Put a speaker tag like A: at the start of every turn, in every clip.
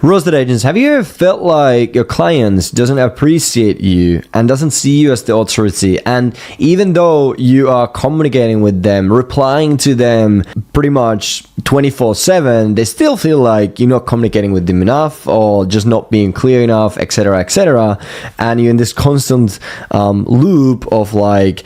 A: Real estate agents, have you ever felt like your clients doesn't appreciate you and doesn't see you as the authority? And even though you are communicating with them, replying to them pretty much 24/7, they still feel like you're not communicating with them enough or just not being clear enough, etc., etc. And you're in this constant loop of like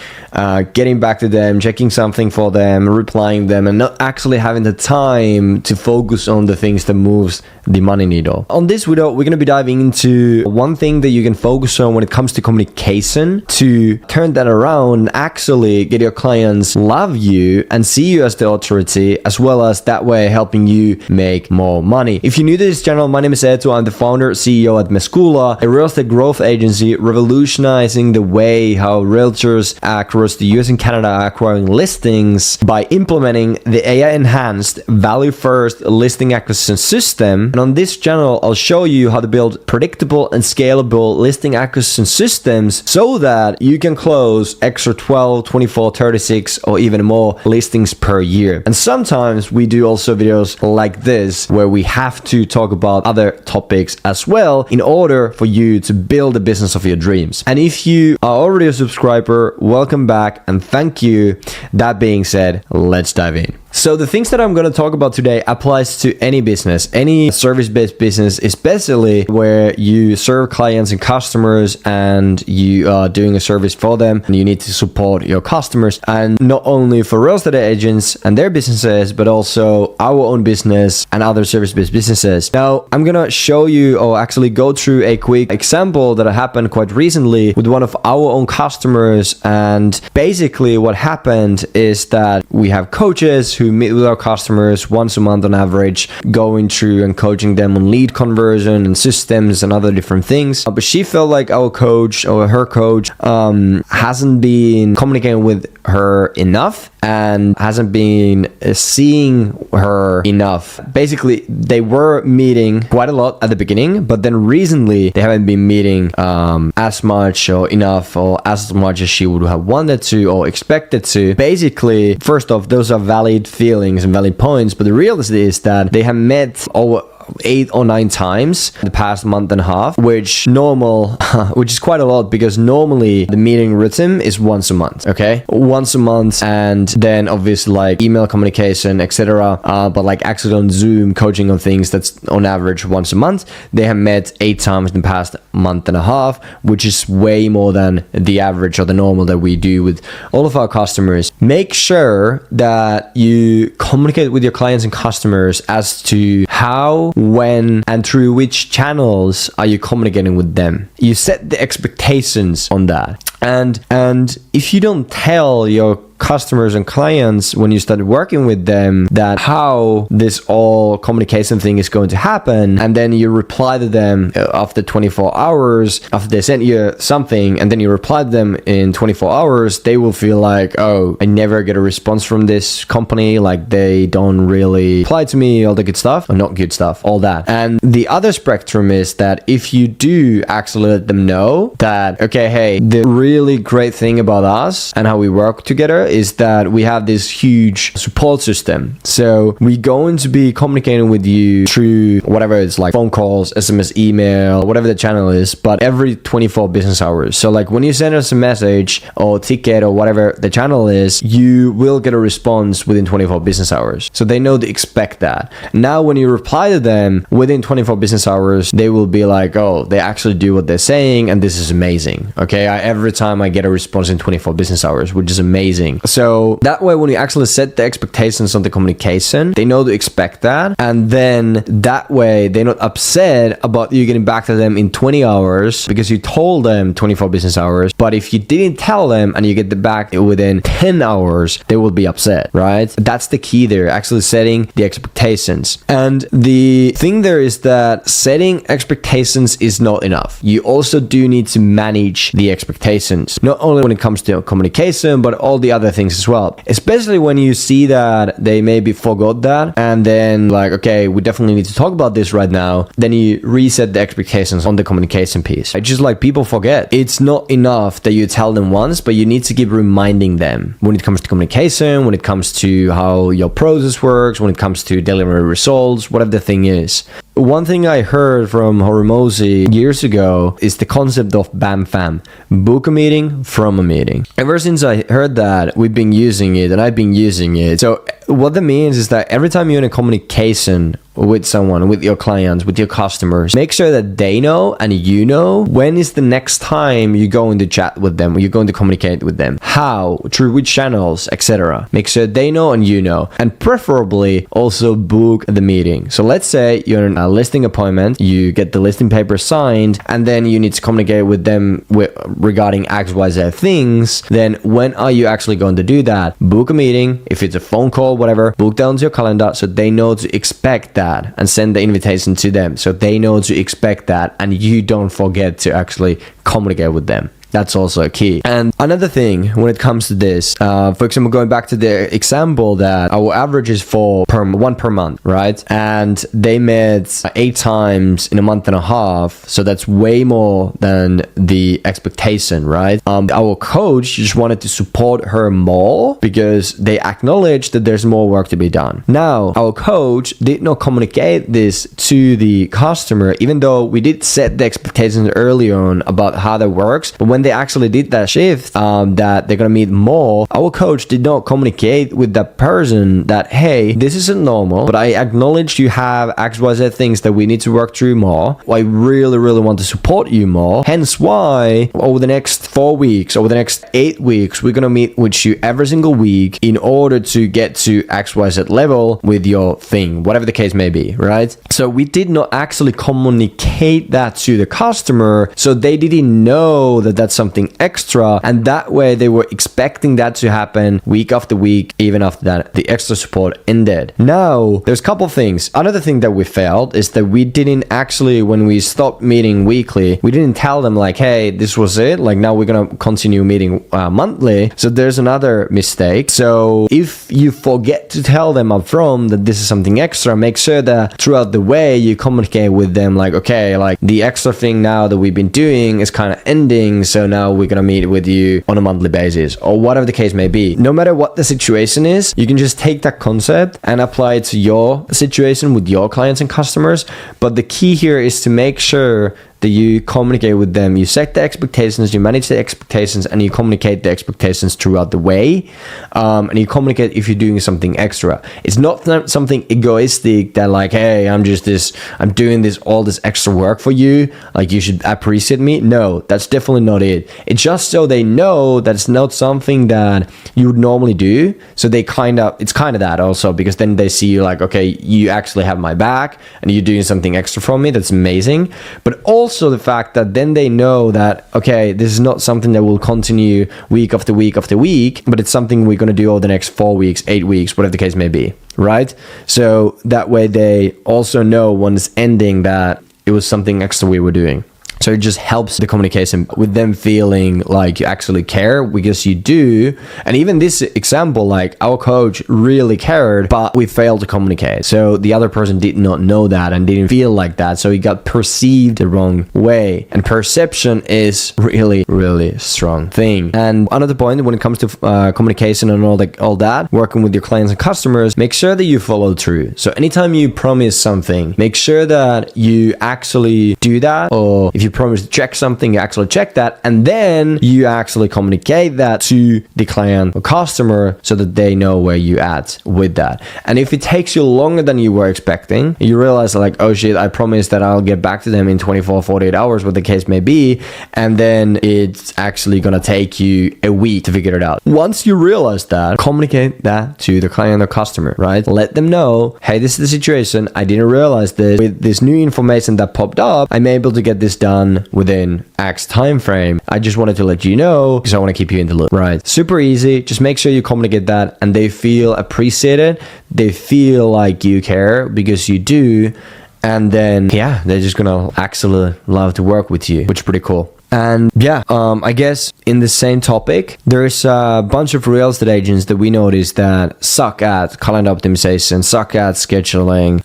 A: getting back to them, checking something for them, replying them, and not actually having the time to focus on the things that moves the money needle. On this video, we're going to be diving into one thing that you can focus on when it comes to communication to turn that around and actually get your clients love you and see you as the authority, as well as that way helping you make more money. If you're new to this channel, my name is Eetu. I'm the founder, CEO at Mescula, a real estate growth agency revolutionizing the way how realtors across the US and Canada are acquiring listings by implementing the AI-enhanced value-first listing acquisition system. And on this channel, I'll show you how to build predictable and scalable listing acquisition systems so that you can close extra 12, 24, 36, or even more listings per year. And sometimes we do also videos like this where we have to talk about other topics as well in order for you to build the business of your dreams. And if you are already a subscriber, welcome back and thank you. That being said, let's dive in. So the things that I'm going to talk about today applies to any business, any service-based business, especially where you serve clients and customers and you are doing a service for them and you need to support your customers. And not only for real estate agents and their businesses, but also our own business and other service-based businesses. Now, I'm going to show you or actually go through a quick example that happened quite recently with one of our own customers. And basically what happened is that we have coaches who meet with our customers once a month on average, going through and coaching them on lead conversion and systems and other different things. But she felt like our coach or her coach hasn't been communicating with her enough and hasn't been seeing her enough. Basically, they were meeting quite a lot at the beginning, but then recently they haven't been meeting as much or enough or as much as she would have wanted to or expected to. Basically, first off, those are valid feelings and valid points, but the reality is that they have met over 8 or 9 times the past month and a half, which is quite a lot because normally the meeting rhythm is once a month, okay? Once a month, and then obviously like email communication, etc. But like actually on Zoom coaching on things, that's on average once a month. They have met 8 times in the past month and a half, which is way more than the average or the normal that we do with all of our customers. Make sure that you communicate with your clients and customers as to how, when, and through which channels are you communicating with them. You set the expectations on that. And if you don't tell your customers and clients when you start working with them that how this all communication thing is going to happen, and then you reply to them after 24 hours after they sent you something, and then you reply to them in 24 hours, they will feel like, oh, I never get a response from this company, like they don't really reply to me, all the good stuff, or not good stuff, all that. And the other spectrum is that if you do actually let them know that, okay, hey, the really great thing about us and how we work together is that we have this huge support system. So we're going to be communicating with you through whatever it's like phone calls, SMS, email, whatever the channel is, but every 24 business hours. So like when you send us a message or ticket or whatever the channel is, you will get a response within 24 business hours. So they know to expect that. Now when you reply to them within 24 business hours, they will be like, oh, they actually do what they're saying and this is amazing. Okay, every time I get a response in 24 business hours, which is amazing. So that way, when you actually set the expectations on the communication, they know to expect that. And then that way, they're not upset about you getting back to them in 20 hours because you told them 24 business hours. But if you didn't tell them and you get the back within 10 hours, they will be upset, right? That's the key there, actually setting the expectations. And the thing there is that setting expectations is not enough. You also do need to manage the expectations, not only when it comes to communication, but all the other things as well. Especially when you see that they maybe forgot that and then like, okay, we definitely need to talk about this right now. Then you reset the expectations on the communication piece. It's just like people forget. It's not enough that you tell them once, but you need to keep reminding them when it comes to communication, when it comes to how your process works, when it comes to delivering results, whatever the thing is. One thing I heard from Horimozi years ago is the concept of BAM FAM. Book a meeting from a meeting. Ever since I heard that, we've been using it and I've been using it. So what that means is that every time you're in a communication with someone, with your clients, with your customers, make sure that they know and you know when is the next time you're going to chat with them, or you're going to communicate with them, how, through which channels, etc. Make sure they know and you know, and preferably also book the meeting. So let's say you're in a listing appointment, you get the listing paper signed, and then you need to communicate with them regarding XYZ things. Then when are you actually going to do that? Book a meeting. If it's a phone call, whatever, book down to your calendar so they know to expect that, and send the invitation to them so they know to expect that, and you don't forget to actually communicate with them. That's also a key. And another thing when it comes to this, for example, going back to the example that our average is one per month, right? And they met 8 times in a month and a half. So that's way more than the expectation, right? Our coach just wanted to support her more because they acknowledged that there's more work to be done. Now, our coach did not communicate this to the customer, even though we did set the expectations early on about how that works. But when they actually did that shift, that they're gonna meet more, our coach did not communicate with that person that, hey, this isn't normal, but I acknowledge you have XYZ things that we need to work through more. I really want to support you more. Hence why over the next 4 weeks, over the next 8 weeks, we're gonna meet with you every single week in order to get to XYZ level with your thing, whatever the case may be, right? So we did not actually communicate that to the customer, so they didn't know that that's something extra, and that way they were expecting that to happen week after week. Even after that, the extra support ended. Now there's a couple things. Another thing that we failed is that we didn't actually, when we stopped meeting weekly, we didn't tell them like, hey, this was it, like now we're gonna continue meeting monthly. So there's another mistake. So if you forget to tell them up front that this is something extra, make sure that throughout the way you communicate with them like, okay, like the extra thing now that we've been doing is kind of ending, so now we're gonna meet with you on a monthly basis, or whatever the case may be. No matter what the situation is, you can just take that concept and apply it to your situation with your clients and customers. But the key here is to make sure that you communicate with them, you set the expectations, you manage the expectations, and you communicate the expectations throughout the way, and you communicate if you're doing something extra. It's not something egoistic that like, hey, I'm doing all this extra work for you, like you should appreciate me. No, that's definitely not it. It's just so they know that it's not something that you would normally do, so it's kind of that also, because then they see you like, okay, you actually have my back and you're doing something extra for me. That's amazing. But also the fact that then they know that, okay, this is not something that will continue week after week after week, but it's something we're going to do over the next 4 weeks, 8 weeks, whatever the case may be, right? So that way they also know when it's ending that it was something extra we were doing. So it just helps the communication with them feeling like you actually care, because you do. And even this example, like our coach really cared, but we failed to communicate. So the other person did not know that and didn't feel like that. So he got perceived the wrong way. And perception is really strong thing. And another point when it comes to communication and all that, working with your clients and customers, make sure that you follow through. So anytime you promise something, make sure that you actually do that. Or if you promise to check something, you actually check that, and then you actually communicate that to the client or customer so that they know where you at with that. And if it takes you longer than you were expecting, you realize like, oh shit, I promised that I'll get back to them in 24, 48 hours, what the case may be, and then it's actually gonna take you a week to figure it out. Once you realize that, communicate that to the client or customer, right? Let them know, hey, this is the situation. I didn't realize this. With this new information that popped up, I'm able to get this done within X time frame. I just wanted to let you know because I want to keep you in the loop, right? Super easy. Just make sure you communicate that and they feel appreciated. They feel like you care because you do. And then, yeah, they're just gonna actually love to work with you, which is pretty cool. And yeah, I guess in the same topic, there's a bunch of real estate agents that we notice that suck at calendar optimization, suck at scheduling,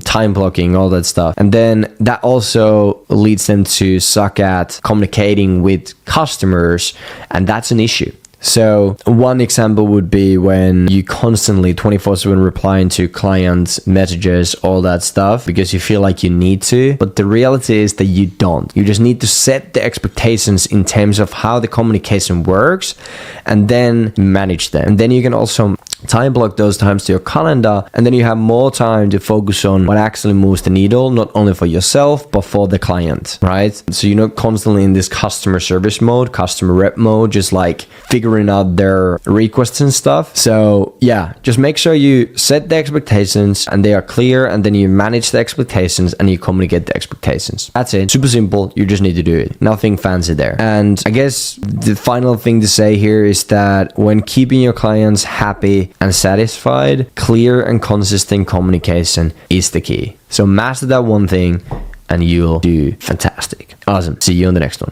A: time blocking, all that stuff. And then that also leads them to suck at communicating with customers. And that's an issue. So one example would be when you constantly 24/7 replying to clients' messages, all that stuff, because you feel like you need to. But the reality is that you don't. You just need to set the expectations in terms of how the communication works and then manage them. And then you can also time block those times to your calendar, and then you have more time to focus on what actually moves the needle, not only for yourself but for the client, right? So you're not constantly in this customer service mode, customer rep mode, just like figuring out their requests and stuff. So yeah, just make sure you set the expectations and they are clear, and then you manage the expectations and you communicate the expectations. That's it. Super simple. You just need to do it. Nothing fancy there. And I guess the final thing to say here is that when keeping your clients happy and satisfied, clear and consistent communication is the key. So master that one thing and you'll do fantastic. Awesome. See you on the next one.